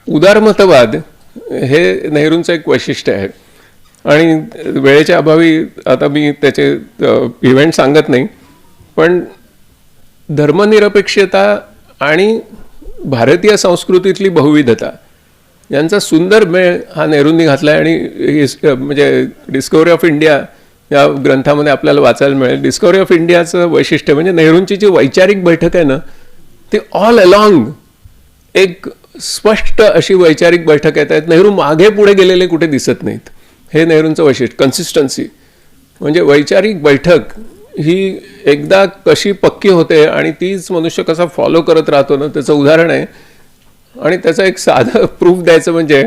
उदारमतवाद हे नेहरूंचं एक वैशिष्ट्य आहे आणि वेळेच्या अभावी आता मी त्याचे इव्हेंट सांगत नाही, पण धर्मनिरपेक्षता आणि भारतीय संस्कृतीतली बहुविधता यांचा सुंदर मेळ हा नेहरूंनी घातला आहे. आणि म्हणजे डिस्कवरी ऑफ इंडिया या ग्रंथामध्ये आपल्याला वाचायला मिळेल. डिस्कवरी ऑफ इंडियाचं वैशिष्ट्य म्हणजे नेहरूंची जी वैचारिक बैठक आहे ना, ती ऑल अलॉंग एक स्पष्ट अशी वैचारिक बैठक येत आहेत. नेहरू मागे पुढे गेलेले कुठे दिसत नाहीत. हे नेहरूंचं वैशिष्ट्य, कन्सिस्टन्सी. म्हणजे वैचारिक बैठक ही एकदा कशी पक्की होते आणि तीच मनुष्य कसा फॉलो करत राहतो ना, त्याचं उदाहरण आहे. आणि त्याचं एक साधं प्रूफ द्यायचं म्हणजे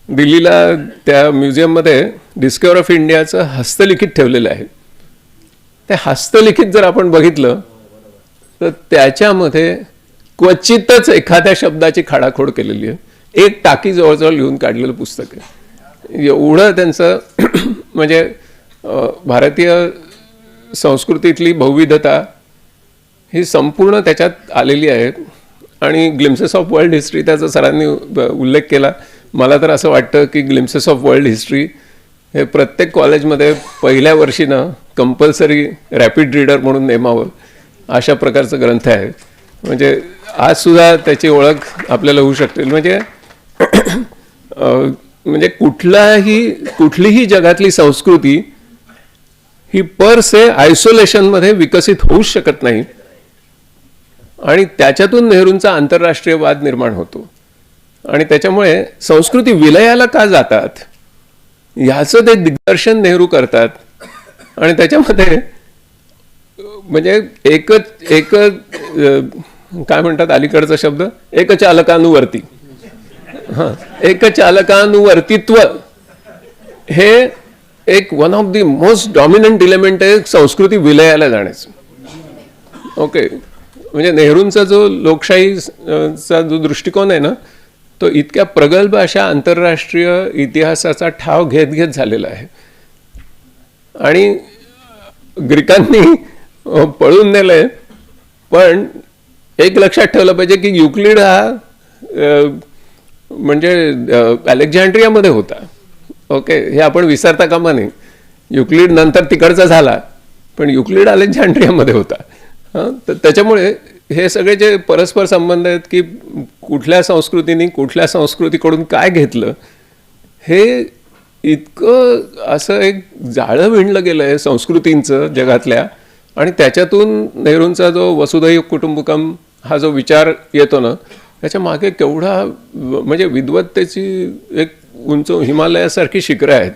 दिल्लीला त्या म्युझियममध्ये डिस्कवर ऑफ इंडियाचं हस्तलिखित ठेवलेलं आहे. ते हस्तलिखित जर आपण बघितलं तर त्याच्यामध्ये क्वचितच एखाद्या शब्दाची खाडाखोड केलेली आहे. एक टाकी जवळजवळ लिहून काढलेलं पुस्तक आहे. एवढं त्यांचं म्हणजे भारतीय संस्कृतीतली बहुविधता ही संपूर्ण त्याच्यात आलेली आहे. आणि ग्लिम्सेस ऑफ वर्ल्ड हिस्ट्री त्याचा सरांनी उल्लेख केला. मला तर असं वाटतं की ग्लिम्सेस ऑफ वर्ल्ड हिस्ट्री हे प्रत्येक कॉलेजमध्ये पहिल्या वर्षीनं कंपल्सरी रॅपिड रीडर म्हणून नेमावं अशा प्रकारचा ग्रंथ आहे. म्हणजे आजसुद्धा त्याची ओळख आपल्याला होऊ शकते. म्हणजे कुठलीही जगातली संस्कृती ही पर से आयसोलेशनमध्ये विकसित होऊच शकत नाही. आणि त्याच्यातून नेहरूंचा आंतरराष्ट्रीयवाद निर्माण होतो. आणि त्याच्यामुळे संस्कृती विलयाला का जातात ह्याचं ते दिग्दर्शन नेहरू करतात. आणि त्याच्यामध्ये म्हणजे एक काय म्हणतात अलीकडचा शब्द, एकचालकानुवर्ती. हां, एकचालकानुवर्तित्व हे एक one of the most dominant element आहे संस्कृती विलयाला जाण्याचं. ओके, म्हणजे नेहरूंचा जो लोकशाहीचा जो दृष्टिकोन आहे ना, तो इतक्या प्रगल्भ अशा आंतरराष्ट्रीय इतिहासाचा ठाव घेत झालेला आहे. आणि ग्रीकांनी पळून नेलंय, पण एक लक्षात ठेवलं पाहिजे की युक्लिड हा म्हणजे अलेक्झांड्रियामध्ये होता. ओके, हे आपण विसरता कामा नये. युक्लिड नंतर तिकडचा झाला, पण युक्लिड अलेक्झांड्रियामध्ये होता. हां, तर त्याच्यामुळे हे सगळे जे परस्पर संबंध आहेत की कुठल्या संस्कृतीने कुठल्या संस्कृतीकडून काय घेतलं, हे इतकं असं एक जाळं विणलं गेलं आहे संस्कृतींचं जगातल्या. आणि त्याच्यातून नेहरूंचा जो वसुधैव कुटुंबकम हा जो विचार येतो ना, त्याच्या मागे केवढा म्हणजे विद्वत्तेची एक उंच हिमालयासारखी शिखरं आहेत.